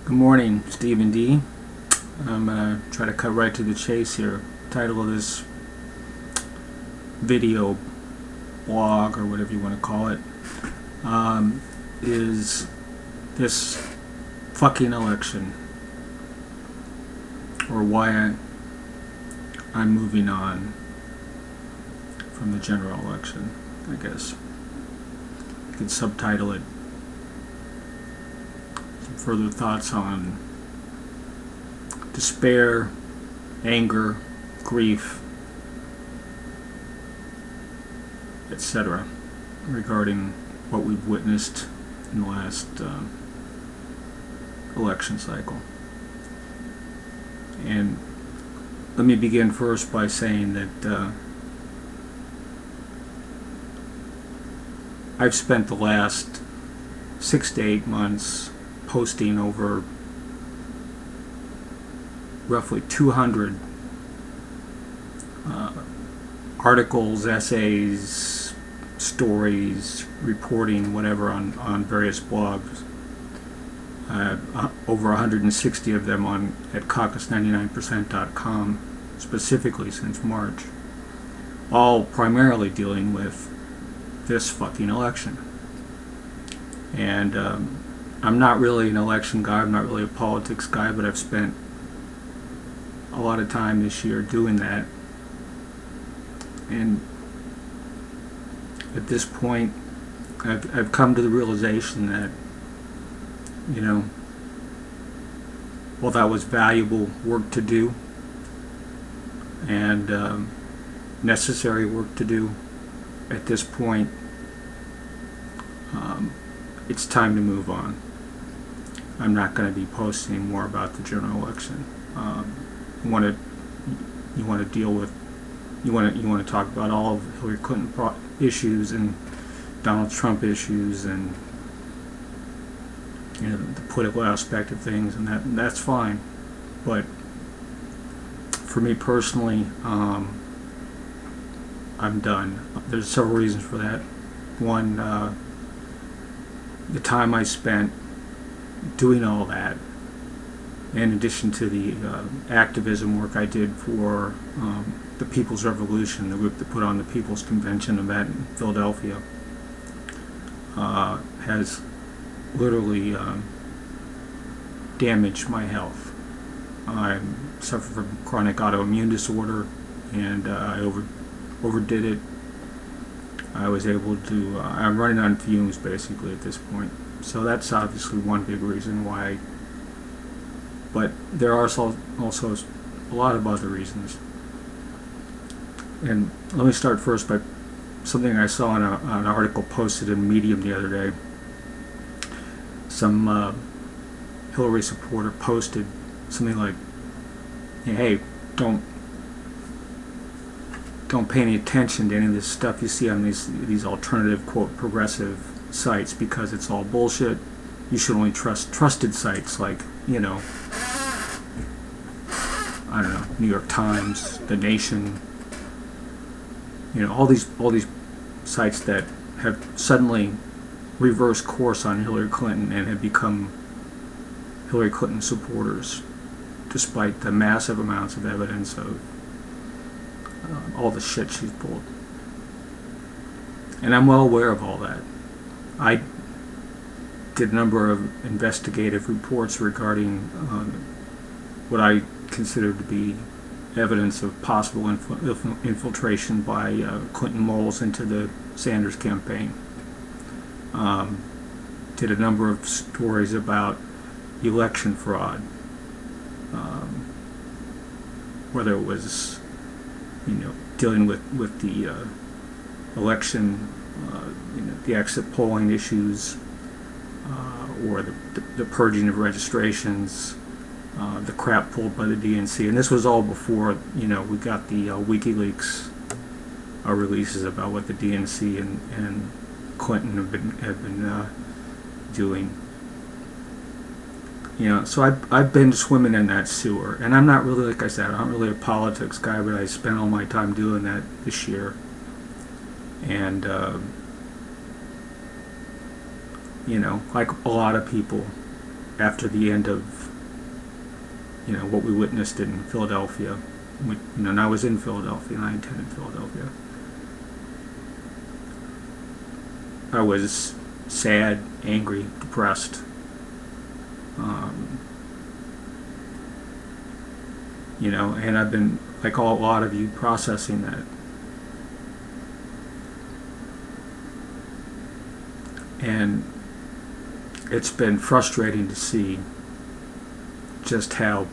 Good morning, Stephen D. I'm going to try to cut right to the chase here. The title of this video blog, or whatever you want to call it, is this fucking election, or why I'm moving on from the general election, I guess. You could subtitle it further thoughts on despair, anger, grief, etc. regarding what we've witnessed in the last election cycle. And let me begin first by saying that I've spent the last 6 to 8 months posting over roughly 200 articles, essays, stories, reporting, whatever, on various blogs. Over 160 of them at caucus99percent.com, specifically since March, all primarily dealing with this fucking election. And I'm not really an election guy, I'm not really a politics guy, but I've spent a lot of time this year doing that. And at this point, I've come to the realization that, you know, well, that was valuable work to do, and necessary work to do. At this point, it's time to move on. I'm not going to be posting more about the general election. You want to deal with, you want to talk about all of Hillary Clinton issues and Donald Trump issues, and you know, the political aspect of things, and that's fine. But for me personally, I'm done. There's several reasons for that. One, the time I spent doing all that, in addition to the activism work I did for the People's Revolution, the group that put on the People's Convention event in Philadelphia, has literally damaged my health. I suffer from chronic autoimmune disorder, and I overdid it. I was able to, I'm running on fumes basically at this point. So that's obviously one big reason why. But there are also a lot of other reasons. And let me start first by something I saw in an article posted in Medium the other day. Some Hillary supporter posted something like, "Hey, don't pay any attention to any of this stuff you see on these alternative, quote, progressive sites, because it's all bullshit. You should only trust trusted sites like, you know, I don't know, New York Times, The Nation, you know, all these sites that have suddenly reversed course on Hillary Clinton and have become Hillary Clinton supporters, despite the massive amounts of evidence of all the shit she's pulled." And I'm well aware of all that. I did a number of investigative reports regarding what I consider to be evidence of possible infiltration by Clinton moles into the Sanders campaign. Did a number of stories about election fraud, whether it was, you know, dealing with the election, you know, the exit polling issues, or the purging of registrations, the crap pulled by the DNC. And this was all before, you know, we got the WikiLeaks releases about what the DNC and Clinton have been doing. You know, so I've been swimming in that sewer, and I'm not really, like I said, I'm not really a politics guy, but I spent all my time doing that this year. And you know, like a lot of people, after the end of, what we witnessed in Philadelphia. And I was in Philadelphia, and I attended Philadelphia. I was sad, angry, depressed. And I've been, like a lot of you, processing that. And it's been frustrating to see just how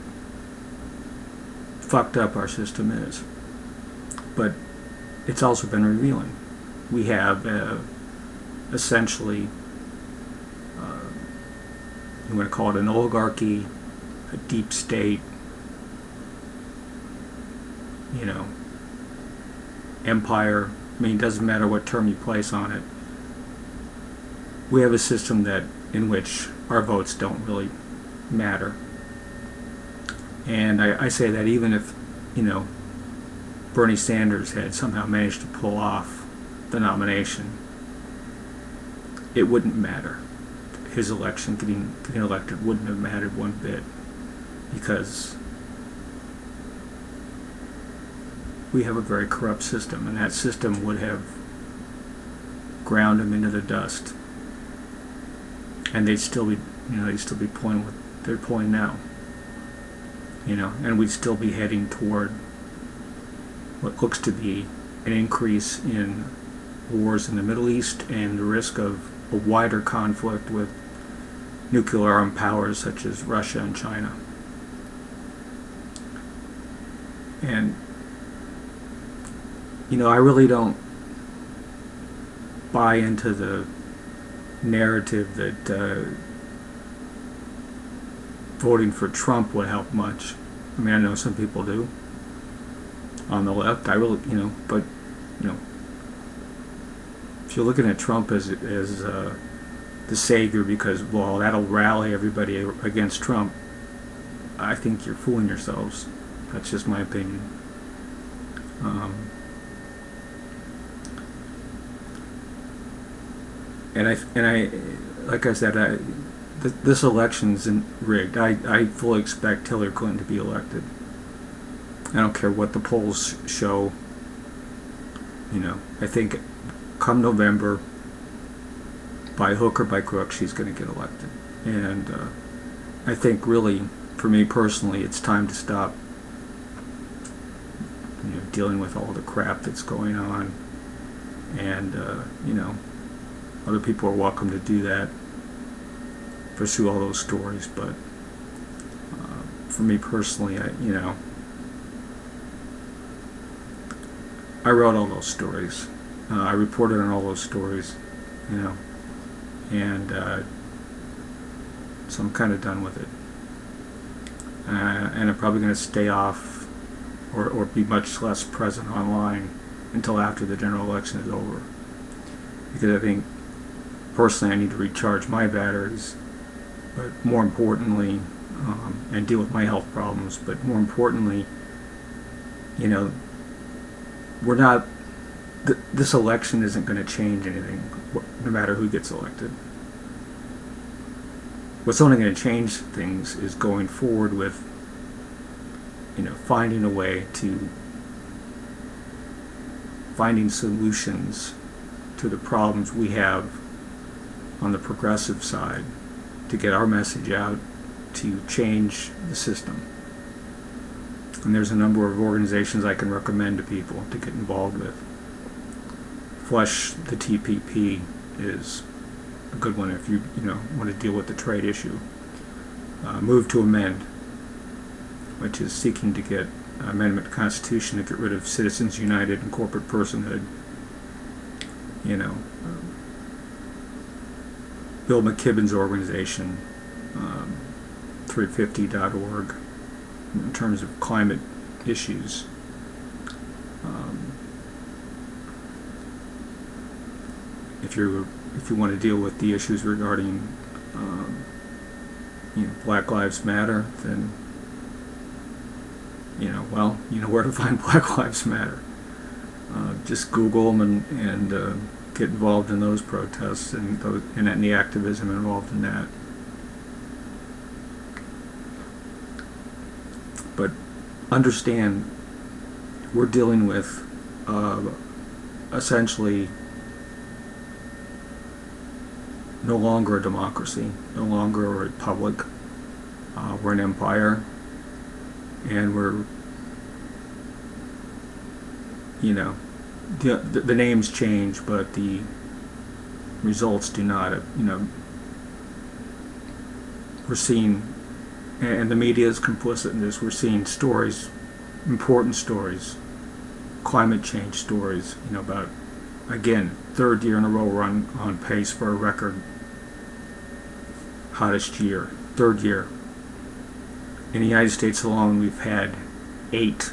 fucked up our system is. But it's also been revealing. We have essentially, you want to call it an oligarchy, a deep state, empire. I mean, it doesn't matter what term you place on it. We have a system in which our votes don't really matter. And I say that even if, Bernie Sanders had somehow managed to pull off the nomination, it wouldn't matter. His election, getting elected, wouldn't have mattered one bit, because we have a very corrupt system, and that system would have ground him into the dust. And they'd still be pulling what they're pulling now. And we'd still be heading toward what looks to be an increase in wars in the Middle East and the risk of a wider conflict with nuclear armed powers such as Russia and China. And, I really don't buy into the narrative that voting for Trump would help much. I mean, I know some people do on the left. I really, but if you're looking at Trump as the savior because, well, that'll rally everybody against Trump, I think you're fooling yourselves. That's just my opinion. And I, like I said, this election's rigged. I fully expect Hillary Clinton to be elected. I don't care what the polls show. I think come November, by hook or by crook, she's going to get elected. And I think really, for me personally, it's time to stop dealing with all the crap that's going on. And, other people are welcome to do that, pursue all those stories, but for me personally, I wrote all those stories. I reported on all those stories, and so I'm kind of done with it. And I'm probably going to stay off or be much less present online until after the general election is over. Because I think, personally, I need to recharge my batteries, but more importantly, and deal with my health problems, but more importantly, we're not, this election isn't going to change anything, no matter who gets elected. What's only going to change things is going forward with, finding a way to, finding solutions to the problems we have on the progressive side to get our message out to change the system. And there's a number of organizations I can recommend to people to get involved with. Flush the TPP is a good one if you want to deal with the trade issue. Move to Amend, which is seeking to get an amendment to the Constitution to get rid of Citizens United and corporate personhood. Bill McKibben's organization, 350.org, in terms of climate issues. If you want to deal with the issues regarding Black Lives Matter, then you know where to find Black Lives Matter. Just Google them and get involved in those protests and the activism involved in that. But understand, we're dealing with essentially no longer a democracy, no longer a republic. We're an empire, and we're, you know, the names change, but the results do not. You know, we're seeing, and the media is complicit in this, we're seeing stories, important stories, climate change stories, you know, about, again, third year in a row we're on pace for a record hottest year, third year. In the United States alone, we've had 8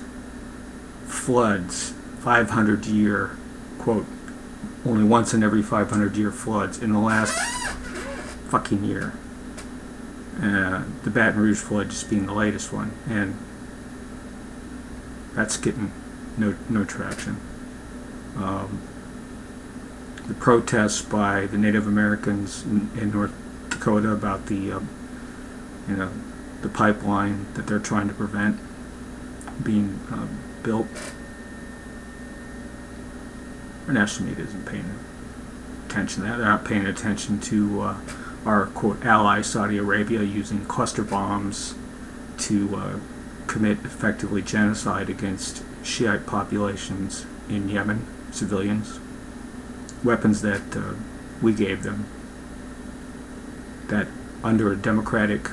floods, 500-year, quote, only once in every 500-year floods in the last fucking year. The Baton Rouge flood just being the latest one, and that's getting no traction. The protests by the Native Americans in North Dakota about the the pipeline that they're trying to prevent being built. Our national media isn't paying attention to that. They're not paying attention to our, quote, ally Saudi Arabia using cluster bombs to commit effectively genocide against Shiite populations in Yemen, civilians. Weapons that we gave them, that under a democratic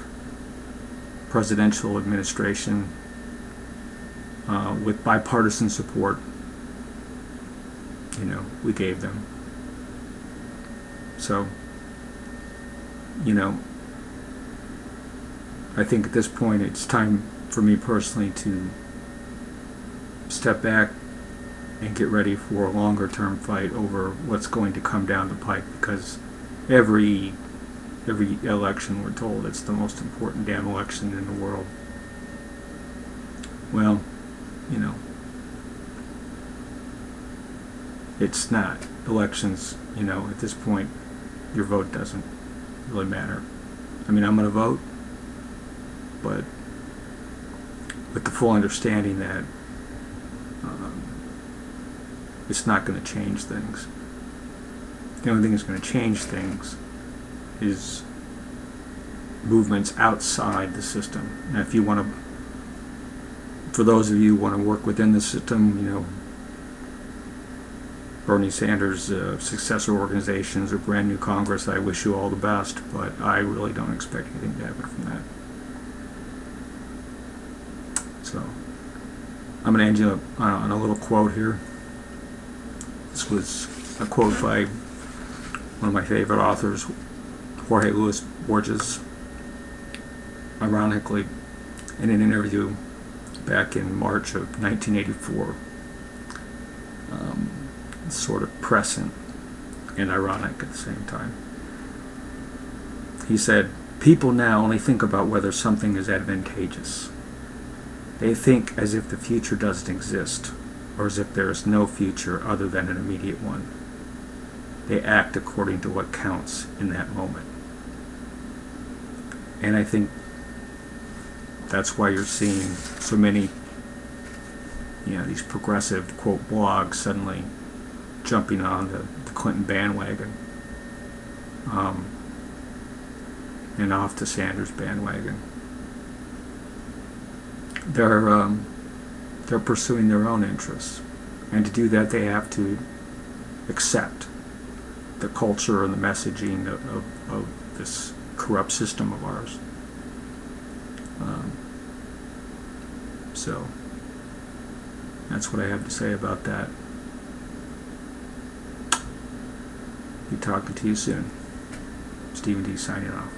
presidential administration with bipartisan support, we gave them. So, I think at this point it's time for me personally to step back and get ready for a longer term fight over what's going to come down the pike, because every election we're told it's the most important damn election in the world. Well, it's not. Elections, at this point, your vote doesn't really matter. I mean, I'm going to vote, but with the full understanding that it's not going to change things. The only thing that's going to change things is movements outside the system. And if you want to, for those of you who want to work within the system, Bernie Sanders' successor organizations or brand new Congress, I wish you all the best, but I really don't expect anything to happen from that. So, I'm going to end you on a little quote here. This was a quote by one of my favorite authors, Jorge Luis Borges, ironically, in an interview back in March of 1984. Sort of prescient and ironic at the same time. He said, "People now only think about whether something is advantageous. They think as if the future doesn't exist, or as if there is no future other than an immediate one. They act according to what counts in that moment." And I think that's why you're seeing so many, these progressive, quote, blogs suddenly jumping on the Clinton bandwagon, and off the Sanders bandwagon. They're pursuing their own interests, and to do that they have to accept the culture and the messaging of this corrupt system of ours. So that's what I have to say about that. Be talking to you soon. Stephen D signing off.